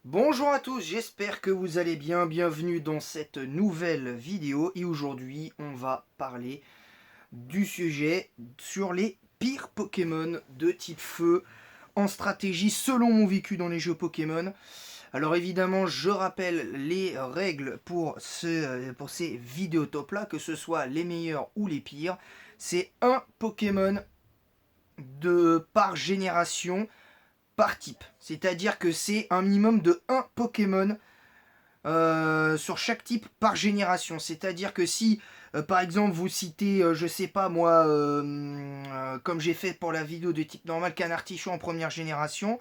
Bonjour à tous, j'espère que vous allez bien. Bienvenue dans cette nouvelle vidéo et aujourd'hui on va parler du sujet sur les pires Pokémon de type feu en stratégie selon mon vécu dans les jeux Pokémon. Alors évidemment je rappelle les règles pour ces vidéotopes là, que ce soit les meilleurs ou les pires. C'est un Pokémon par génération par type. C'est-à-dire que c'est un minimum de un Pokémon sur chaque type par génération. C'est-à-dire que si, par exemple, vous citez, je sais pas moi, comme j'ai fait pour la vidéo de type normal, Canartichaud en première génération,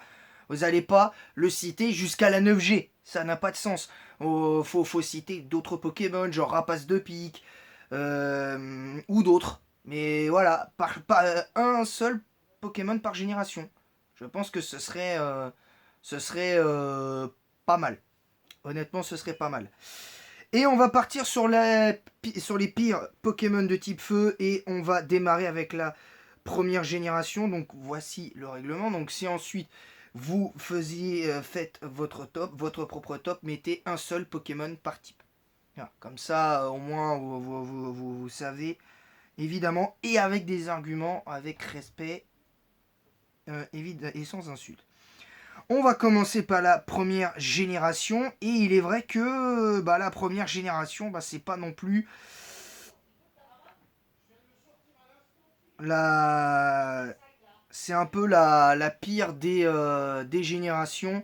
vous n'allez pas le citer jusqu'à la 9G. Ça n'a pas de sens. Faut citer d'autres Pokémon, genre Rapace de Pique, ou d'autres. Mais voilà, un seul Pokémon par génération. Je pense que ce serait pas mal. Honnêtement, ce serait pas mal. Et on va partir sur les pires Pokémon de type feu et on va démarrer avec la première génération. Donc voici le règlement. Donc si ensuite vous faites votre top, votre propre top, mettez un seul Pokémon par type. Voilà, comme ça, au moins vous savez évidemment, et avec des arguments, avec respect et sans insulte. On va commencer par la première génération. Et il est vrai que la première génération, c'est pas non plus la. C'est un peu la pire des générations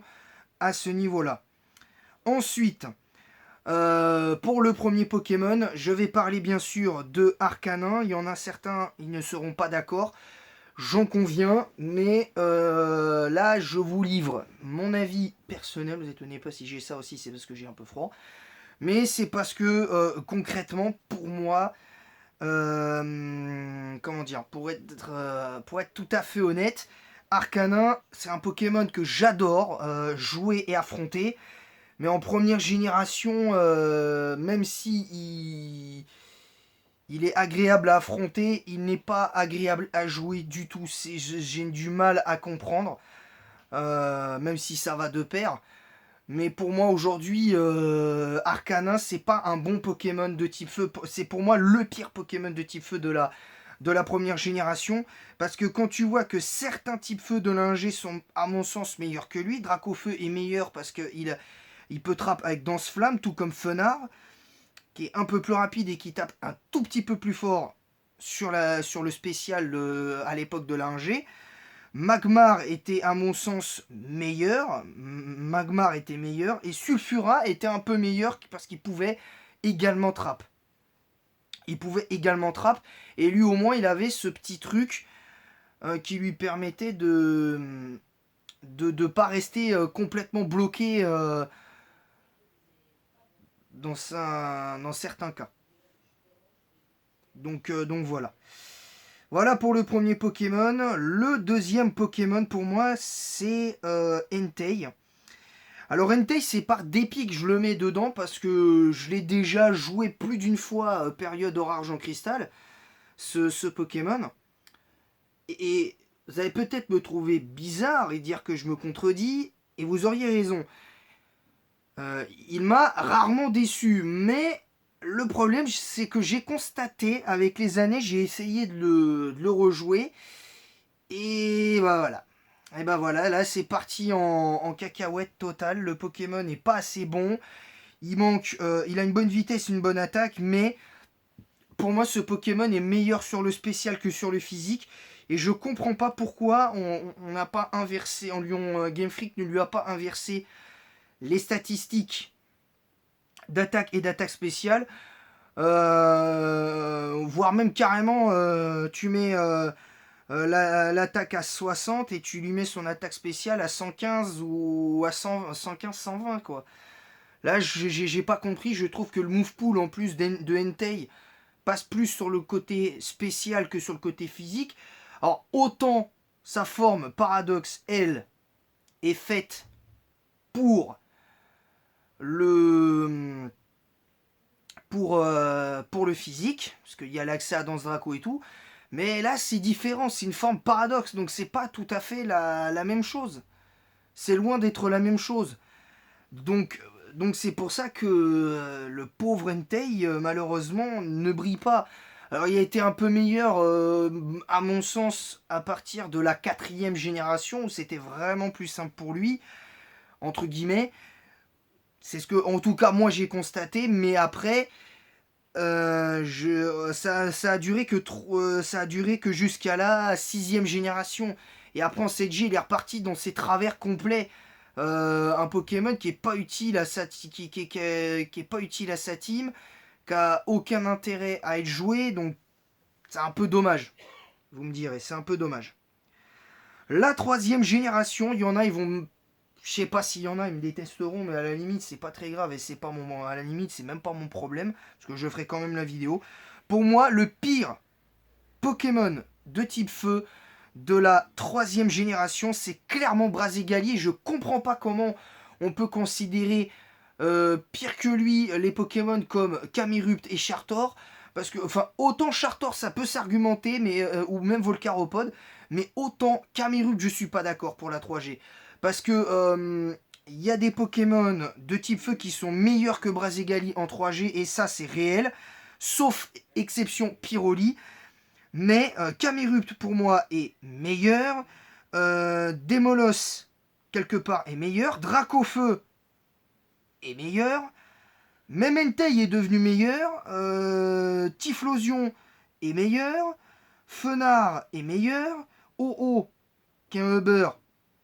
à ce niveau-là. Ensuite, pour le premier Pokémon, je vais parler bien sûr de Arcanin. Il y en a certains, ils ne seront pas d'accord. J'en conviens, mais là, je vous livre mon avis personnel. Vous étonnez pas si j'ai ça aussi, c'est parce que j'ai un peu froid. Mais c'est parce que concrètement, pour moi, comment dire, pour être tout à fait honnête, Arcanin, c'est un Pokémon que j'adore jouer et affronter. Mais en première génération, même si il est agréable à affronter, il n'est pas agréable à jouer du tout. J'ai du mal à comprendre, même si ça va de pair. Mais pour moi aujourd'hui, Arcanin, c'est pas un bon Pokémon de type feu. C'est pour moi le pire Pokémon de type feu de la première génération. Parce que quand tu vois que certains types feu de l'ingé sont à mon sens meilleurs que lui, Dracofeu est meilleur parce qu'il peut trapper avec Danse Flamme, tout comme Fenard, qui est un peu plus rapide et qui tape un tout petit peu plus fort sur le spécial à l'époque de l'ingé. Magmar était à mon sens meilleur. Magmar était meilleur. Et Sulfura était un peu meilleur parce qu'il pouvait également trap. Il pouvait également trap. Et lui au moins il avait ce petit truc qui lui permettait de pas rester complètement bloqué dans certains cas. Donc voilà. Voilà pour le premier Pokémon. Le deuxième Pokémon pour moi, c'est Entei. Alors Entei, c'est par dépit que je le mets dedans parce que je l'ai déjà joué plus d'une fois, période or argent cristal, ce Pokémon. Et vous allez peut-être me trouver bizarre et dire que je me contredis, et vous auriez raison. Il m'a rarement déçu, mais le problème, c'est que j'ai constaté avec les années, j'ai essayé de le rejouer, et bah voilà. Et bah voilà, là c'est parti en cacahuète totale. Le Pokémon n'est pas assez bon. Il a une bonne vitesse, une bonne attaque, mais pour moi ce Pokémon est meilleur sur le spécial que sur le physique. Et je comprends pas pourquoi on n'a pas inversé, Game Freak ne lui a pas inversé les statistiques d'attaque et d'attaque spéciale. Voire même carrément, tu mets l'attaque à 60 et tu lui mets son attaque spéciale à 115 ou à 115-120 quoi. Là j'ai pas compris, je trouve que le move pool en plus de Entei passe plus sur le côté spécial que sur le côté physique. Alors autant sa forme Paradoxe, elle, est faite pour le pour le physique, parce qu'il y a l'accès à Danse Draco et tout, mais là c'est différent, c'est une forme paradoxe, donc c'est pas tout à fait la même chose. C'est loin d'être la même chose. Donc c'est pour ça que le pauvre Entei, malheureusement, ne brille pas. Alors il a été un peu meilleur, à mon sens, à partir de la 4e génération, où c'était vraiment plus simple pour lui, entre guillemets. C'est ce que, en tout cas, moi j'ai constaté, mais après, ça a duré que jusqu'à la 6e génération. Et après en 7G, il est reparti dans ses travers complets. Un Pokémon qui est pas utile à qui est pas utile à sa team, qui a aucun intérêt à être joué, donc c'est un peu dommage. Vous me direz, c'est un peu dommage. La 3e génération, il y en a, ils vont, je sais pas s'il y en a, ils me détesteront, mais à la limite, c'est pas très grave et c'est pas mon, à la limite, c'est même pas mon problème, parce que je ferai quand même la vidéo. Pour moi, le pire Pokémon de type feu de la 3e génération, c'est clairement Brazigali. Je comprends pas comment on peut considérer pire que lui les Pokémon comme Camerupt et Chartor. Parce que, enfin, autant Chartor ça peut s'argumenter, mais ou même Volcaropod, mais autant Camerupt je suis pas d'accord pour la 3G. Parce que il y a des Pokémon de type feu qui sont meilleurs que Brazigali en 3G, et ça c'est réel, sauf exception Pyroli. Mais Camerupt pour moi est meilleur. Démolos, quelque part, est meilleur. Dracofeu est meilleur. Même Entei est devenu meilleur. Typhlosion est meilleur. Fenard est meilleur. Oh, qui est un Uber,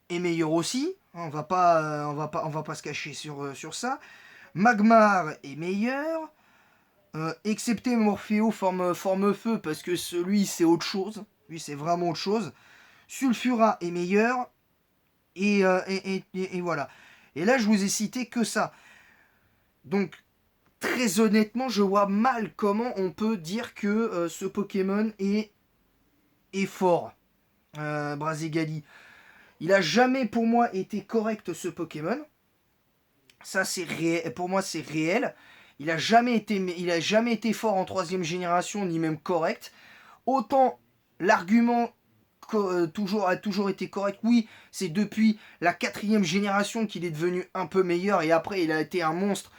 est meilleur aussi. On va pas se cacher sur ça. Magmar est meilleur. Excepté Morpheo forme feu, parce que celui c'est autre chose. Lui c'est vraiment autre chose. Sulfura est meilleur. Et voilà. Et là je vous ai cité que ça. Donc très honnêtement je vois mal comment on peut dire que ce Pokémon est fort. Brazigali. Il a jamais pour moi été correct ce Pokémon. Ça c'est réel. Pour moi c'est réel. Il a jamais été fort en 3e génération, ni même correct. Autant l'argument a toujours été correct. Oui, c'est depuis la 4e génération qu'il est devenu un peu meilleur. Et après, il a été un monstre.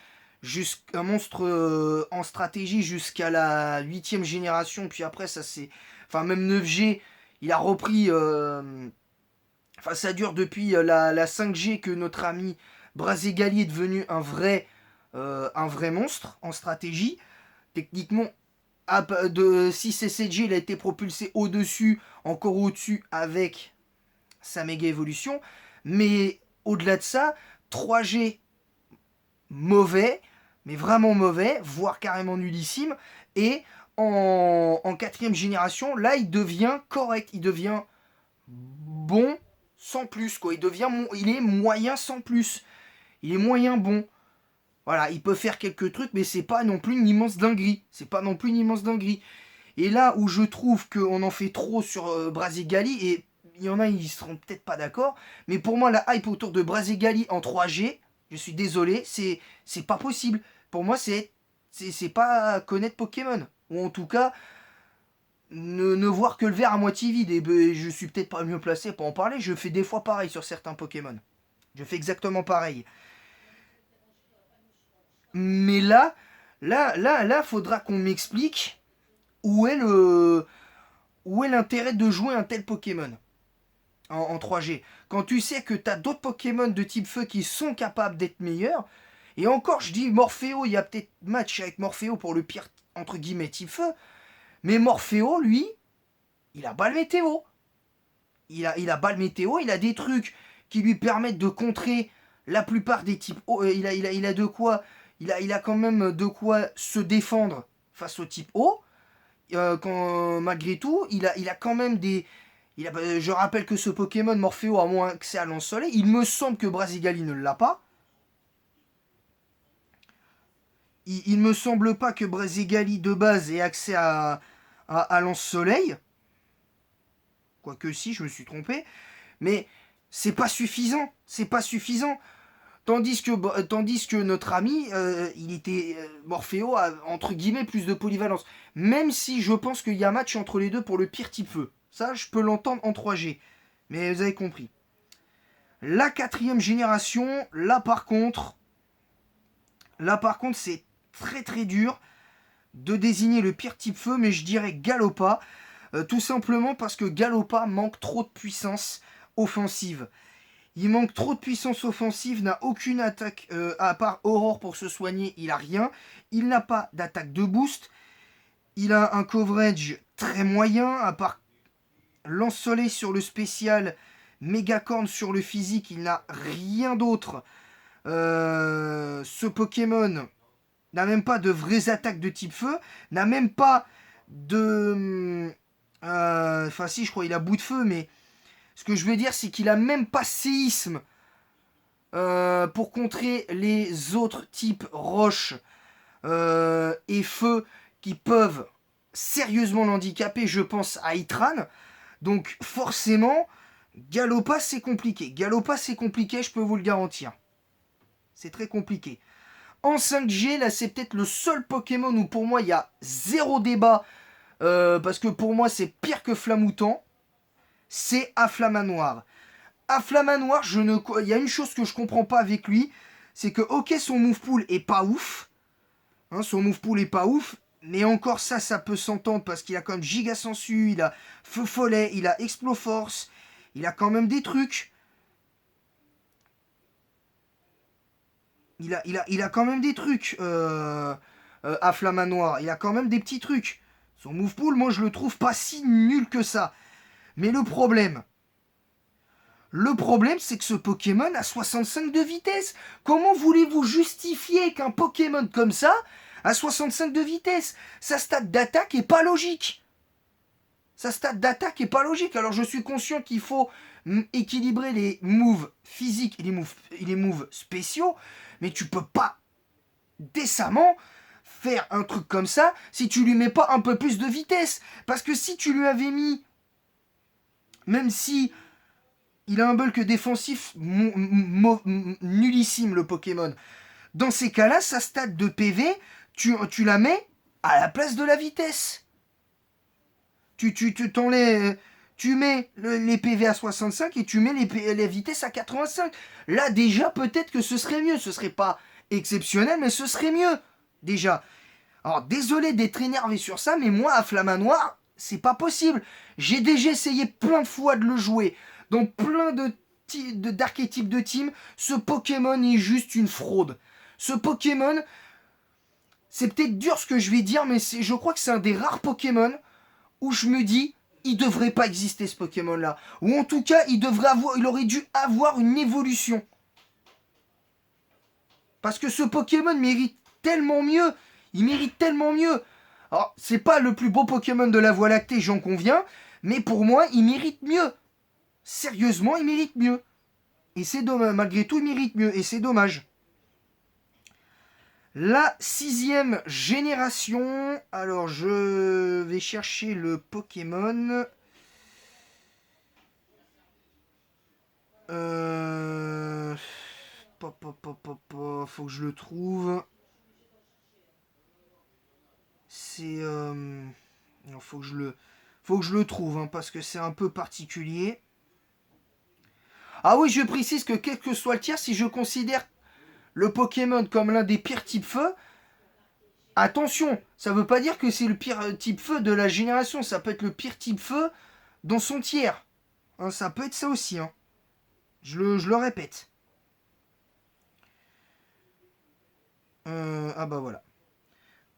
Un monstre en stratégie jusqu'à la 8e génération. Puis après, ça c'est... Enfin, même 9G, il a repris... Enfin, ça dure depuis la 5G que notre ami Brazigali est devenu un vrai monstre en stratégie. Techniquement, si c'est 7G, il a été propulsé au-dessus, encore au-dessus avec sa méga évolution. Mais au-delà de ça, 3G, mauvais, mais vraiment mauvais, voire carrément nullissime. Et en 4e génération, là, il devient correct, il devient bon sans plus, quoi. Il est moyen sans plus. Il est moyen bon. Voilà, il peut faire quelques trucs, mais c'est pas non plus une immense dinguerie. C'est pas non plus une immense dinguerie. Et là où je trouve qu'on en fait trop sur Brazigali, et il y en a, ils seront peut-être pas d'accord, mais pour moi, la hype autour de Brazigali en 3G, je suis désolé, c'est pas possible. Pour moi, c'est pas connaître Pokémon. Ou en tout cas, ne voir que le verre à moitié vide. Et je suis peut-être pas mieux placé pour en parler. Je fais des fois pareil sur certains Pokémon. Je fais exactement pareil. Mais faudra qu'on m'explique où est l'intérêt de jouer un tel Pokémon en 3G. Quand tu sais que tu as d'autres Pokémon de type feu qui sont capables d'être meilleurs. Et encore, je dis Morpheo, il y a peut-être match avec Morpheo pour le pire, entre guillemets, type feu. Mais Morpheo, lui, il a balle météo. Il a balle météo, il a des trucs qui lui permettent de contrer la plupart des types. Il a de quoi. Il a quand même de quoi se défendre face au type O. Malgré tout, il a quand même des. Je rappelle que ce Pokémon Morpheo a moins accès à Lance-Soleil. Il me semble que Brazigali ne l'a pas. Il me semble pas que Brazigali de base ait accès à Lance-Soleil. Quoique si, je me suis trompé. Mais c'est pas suffisant. C'est pas suffisant. Tandis que notre ami, il était Morpheo a entre guillemets plus de polyvalence. Même si je pense qu'il y a match entre les deux pour le pire type feu. Ça, je peux l'entendre en 3G. Mais vous avez compris. La 4e génération, là par contre, Là par contre c'est très très dur de désigner le pire type feu, mais je dirais Galopa, tout simplement parce que Galopa manque trop de puissance offensive. Il manque trop de puissance offensive, n'a aucune attaque, à part Aurore pour se soigner, il a rien. Il n'a pas d'attaque de boost, il a un coverage très moyen, à part Lance-Soleil sur le spécial, Mégacorn sur le physique, il n'a rien d'autre. Ce Pokémon n'a même pas de vraies attaques de type feu, n'a même pas de... Enfin si, je crois qu'il a bout de feu, mais ce que je veux dire, c'est qu'il a même pas séisme pour contrer les autres types roches et feu qui peuvent sérieusement l'handicaper. Je pense à Itran. Donc forcément, Galopa c'est compliqué. Galopa c'est compliqué, je peux vous le garantir. C'est très compliqué. En 5G, là c'est peut-être le seul Pokémon où pour moi il y a zéro débat. Parce que pour moi c'est pire que Flamoutant. C'est Afflamanoir. Afflamanoir, il y a une chose que je comprends pas avec lui. C'est que ok son move pool est pas ouf. Hein, son move pool est pas ouf. Mais encore ça peut s'entendre parce qu'il a quand même Giga Sensu, il a Feu Follet, il a Exploforce, il a quand même des trucs. Il a quand même des trucs à Flamanoir. Il a quand même des petits trucs. Son move pool, moi je le trouve pas si nul que ça. Mais le problème, c'est que ce Pokémon a 65 de vitesse. Comment voulez-vous justifier qu'un Pokémon comme ça a 65 de vitesse? Sa stat d'attaque est pas logique. Alors je suis conscient qu'il faut équilibrer les moves physiques et les moves spéciaux. Mais tu peux pas décemment faire un truc comme ça si tu lui mets pas un peu plus de vitesse. Parce que si tu lui avais mis, même si il a un bulk défensif nullissime le Pokémon, dans ces cas-là, sa stat de PV, tu la mets à la place de la vitesse. Tu mets les PV à 65 et tu mets les vitesses à 85. Là, déjà, peut-être que ce serait mieux. Ce serait pas exceptionnel, mais ce serait mieux. Déjà. Alors, désolé d'être énervé sur ça, mais moi, à Flamanoir, c'est pas possible. J'ai déjà essayé plein de fois de le jouer. Dans plein d'archétypes de team, ce Pokémon est juste une fraude. Ce Pokémon, c'est peut-être dur ce que je vais dire, mais je crois que c'est un des rares Pokémon où je me dis, il devrait pas exister ce Pokémon-là. Ou en tout cas, il aurait dû avoir une évolution. Parce que ce Pokémon mérite tellement mieux. Il mérite tellement mieux. Alors, c'est pas le plus beau Pokémon de la Voie lactée, j'en conviens. Mais pour moi, il mérite mieux. Sérieusement, il mérite mieux. Et c'est dommage. Malgré tout, il mérite mieux. Et c'est dommage. La 6e génération. Alors, je vais chercher le Pokémon. Faut que je le trouve. C'est... faut que je le trouve, hein, parce que c'est un peu particulier. Ah oui, je précise que quel que soit le tiers, si je considère le Pokémon comme l'un des pires types feu, attention, ça veut pas dire que c'est le pire type feu de la génération, ça peut être le pire type feu dans son tiers. Hein, ça peut être ça aussi, hein. Je le répète. Ah bah voilà.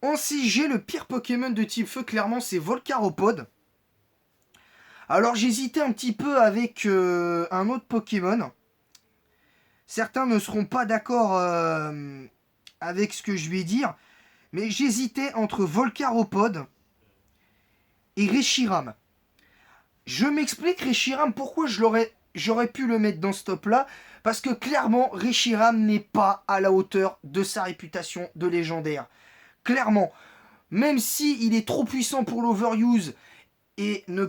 En 6G, le pire Pokémon de type feu, clairement, c'est Volcaropod. Alors j'hésitais un petit peu avec un autre Pokémon. Certains ne seront pas d'accord avec ce que je vais dire. Mais j'hésitais entre Volcaropod et Reshiram. Je m'explique, Reshiram, pourquoi j'aurais pu le mettre dans ce top-là. Parce que clairement, Reshiram n'est pas à la hauteur de sa réputation de légendaire. Clairement. Même s'il est trop puissant pour l'overuse et n'a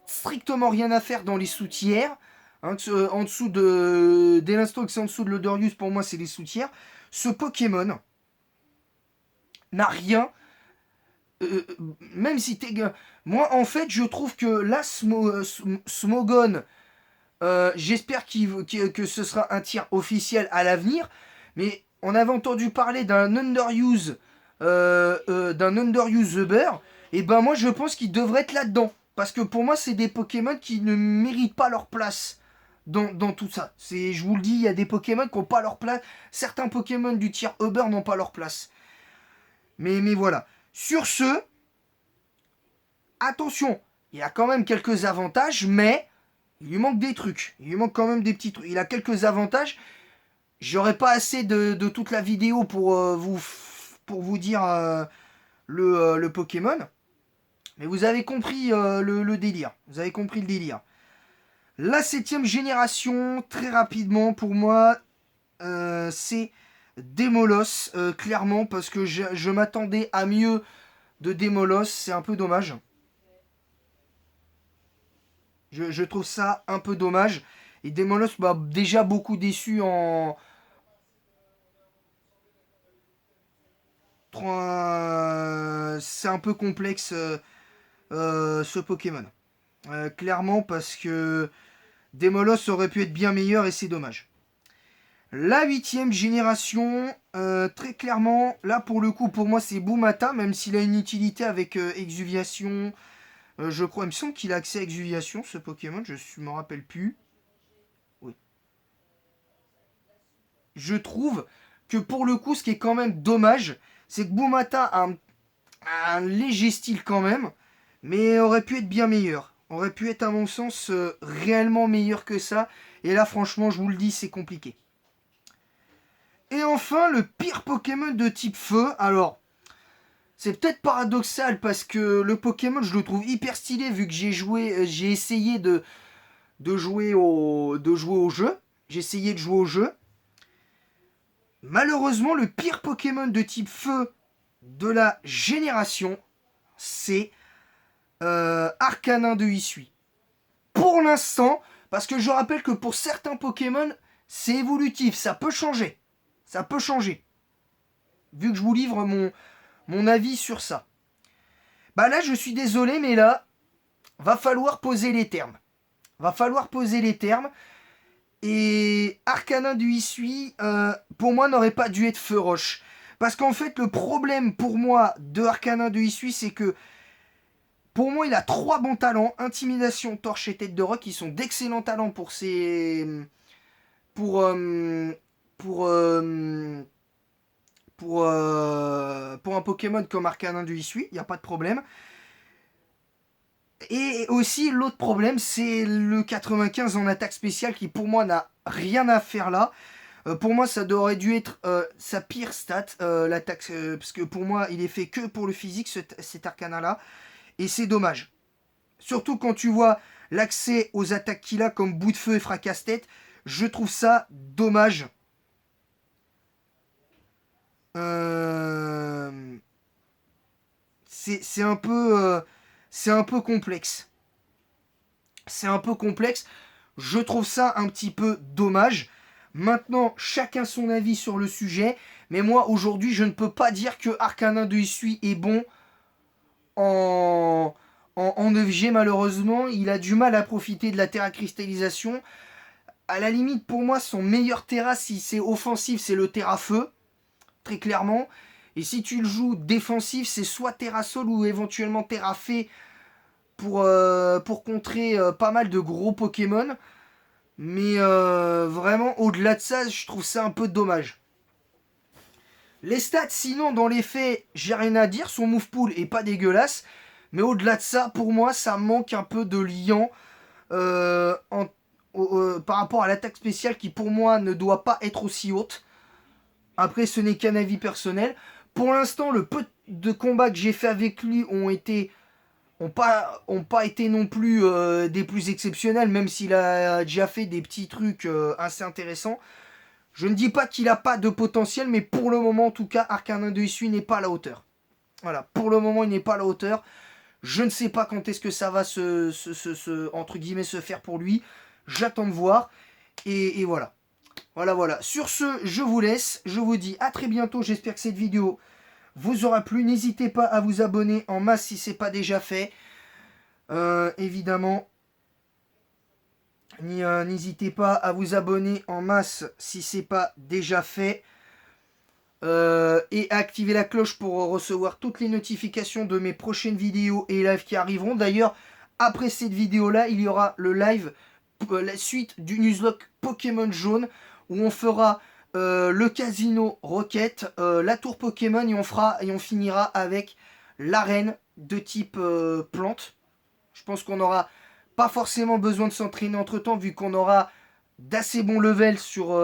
strictement rien à faire dans les sous-tiers, hein, en dessous de... Dès l'instant que c'est en dessous de l'overuse, pour moi, c'est les sous-tiers. Ce Pokémon n'a rien... même si t'es... Moi, en fait, je trouve que là, Smogon, j'espère que ce sera un tir officiel à l'avenir, mais on avait entendu parler d'un underuse Uber, et ben moi je pense qu'il devrait être là-dedans. Parce que pour moi, c'est des Pokémon qui ne méritent pas leur place dans tout ça. Je vous le dis, il y a des Pokémon qui n'ont pas leur place. Certains Pokémon du tiers Uber n'ont pas leur place. Mais voilà. Sur ce, attention, il y a quand même quelques avantages, mais il lui manque des trucs. Il lui manque quand même des petits trucs. Il a quelques avantages. J'aurais pas assez de toute la vidéo pour vous dire le Pokémon. Mais vous avez compris le délire. Vous avez compris le délire. La 7ème génération, très rapidement, pour moi, c'est Démolos, clairement, parce que je m'attendais à mieux de Démolos. C'est un peu dommage. Je trouve ça un peu dommage. Et Démolos m'a déjà beaucoup déçu en... C'est un peu complexe ce Pokémon. Clairement parce que Démolos aurait pu être bien meilleur et c'est dommage. La 8ème génération, très clairement, là pour le coup pour moi c'est Boumata, même s'il a une utilité avec Exuviation. Je crois, il me semble qu'il a accès à Exuviation ce Pokémon, je ne me rappelle plus. Oui. Je trouve que pour le coup ce qui est quand même dommage, c'est que Boumata a un léger style quand même, mais aurait pu être bien meilleur. Aurait pu être à mon sens réellement meilleur que ça. Et là franchement je vous le dis c'est compliqué. Et enfin le pire Pokémon de type feu. Alors c'est peut-être paradoxal parce que le Pokémon je le trouve hyper stylé vu que j'ai essayé de jouer au jeu. J'ai essayé de jouer au jeu. Malheureusement le pire Pokémon de type feu de la génération c'est Arcanin de Hisui. Pour l'instant, parce que je rappelle que pour certains Pokémon, c'est évolutif, ça peut changer. Ça peut changer. Vu que je vous livre mon avis sur ça. Bah là, je suis désolé, mais là, va falloir poser les termes. Va falloir poser les termes. Et Arcanin du Hisui, pour moi, n'aurait pas dû être feu roche. Parce qu'en fait, le problème pour moi de Arcanin du Hisui, c'est que pour moi, il a 3 bons talents, Intimidation, Torche et Tête de Roc, qui sont d'excellents talents pour ses... Pour... pour... pour un Pokémon comme Arcanin du Hisui, il n'y a pas de problème. Et aussi, l'autre problème, c'est le 95 en attaque spéciale, qui pour moi n'a rien à faire là. Pour moi, ça aurait dû être sa pire stat, l'attaque, parce que pour moi, il est fait que pour le physique, cet Arcanin-là. Et c'est dommage. Surtout quand tu vois l'accès aux attaques qu'il a comme bout de feu et fracasse-tête, je trouve ça dommage. C'est un peu complexe. C'est un peu complexe. Je trouve ça un petit peu dommage. Maintenant, chacun son avis sur le sujet. Mais moi, aujourd'hui, je ne peux pas dire que Arcanin de Hisui est bon en 9G, malheureusement. Il a du mal à profiter de la terra cristallisation. À la limite, pour moi, son meilleur terra, si c'est offensif, c'est le terra feu. Très clairement. Et si tu le joues défensif, c'est soit terra sol ou éventuellement terra fée pour contrer pas mal de gros Pokémon. Mais vraiment, au-delà de ça, je trouve ça un peu dommage. Les stats, sinon, dans les faits, j'ai rien à dire. Son move pool est pas dégueulasse. Mais au-delà de ça, pour moi, ça manque un peu de lien par rapport à l'attaque spéciale qui, pour moi, ne doit pas être aussi haute. Après, ce n'est qu'un avis personnel. Pour l'instant, le peu de combats que j'ai fait avec lui ont pas été non plus des plus exceptionnels, même s'il a déjà fait des petits trucs assez intéressants. Je ne dis pas qu'il n'a pas de potentiel, mais pour le moment, en tout cas, Arcanin de Hisui n'est pas à la hauteur. Voilà, pour le moment, il n'est pas à la hauteur. Je ne sais pas quand est-ce que ça va entre guillemets, se faire pour lui. J'attends de voir. Et voilà. Voilà. Sur ce, je vous laisse. Je vous dis à très bientôt. J'espère que cette vidéo vous aura plu. N'hésitez pas à vous abonner en masse si ce n'est pas déjà fait. Évidemment. N'hésitez pas à vous abonner en masse si ce n'est pas déjà fait. et activer la cloche pour recevoir toutes les notifications de mes prochaines vidéos et lives qui arriveront. D'ailleurs, après cette vidéo-là, il y aura le live, la suite du Nuzlocke Pokémon jaune, où on fera le casino Rocket, la tour Pokémon, et on finira avec l'arène de type plante. Je pense qu'on n'aura pas forcément besoin de s'entraîner entre temps, vu qu'on aura d'assez bons levels sur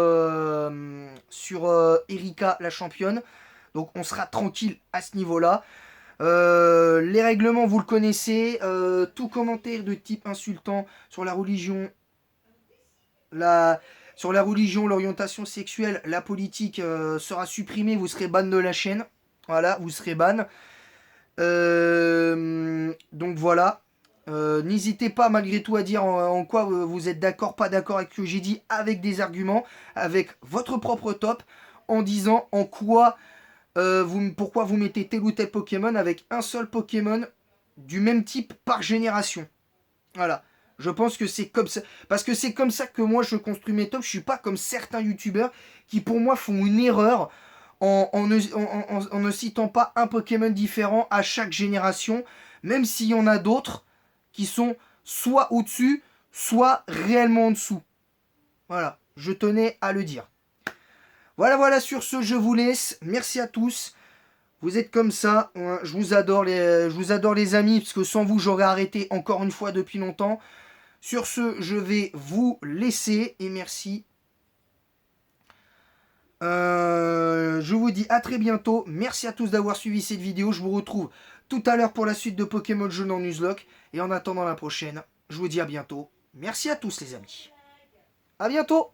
Erika, la championne. Donc on sera tranquille à ce niveau-là. Les règlements, vous le connaissez. Tout commentaire de type insultant sur la religion, l'orientation sexuelle, la politique sera supprimé. Vous serez ban de la chaîne. Voilà, vous serez ban. Donc voilà. N'hésitez pas malgré tout à dire en quoi vous êtes d'accord, pas d'accord avec ce que j'ai dit, avec des arguments, avec votre propre top, en disant en quoi, pourquoi vous mettez tel ou tel Pokémon avec un seul Pokémon du même type par génération. Voilà. Je pense que c'est comme ça. Parce que c'est comme ça que moi je construis mes tops. Je suis pas comme certains youtubeurs qui pour moi font une erreur en ne citant pas un Pokémon différent à chaque génération. Même s'il y en a d'autres qui sont soit au-dessus, soit réellement en dessous. Voilà, je tenais à le dire. Voilà, sur ce, je vous laisse. Merci à tous. Vous êtes comme ça. Je vous adore les amis, parce que sans vous, j'aurais arrêté encore une fois depuis longtemps. Sur ce, je vais vous laisser et merci. Je vous dis à très bientôt. Merci à tous d'avoir suivi cette vidéo. Je vous retrouve tout à l'heure pour la suite de Pokémon jaune en Nuzlocke. Et en attendant la prochaine, je vous dis à bientôt. Merci à tous les amis. À bientôt.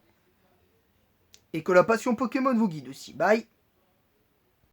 Et que la passion Pokémon vous guide aussi. Bye.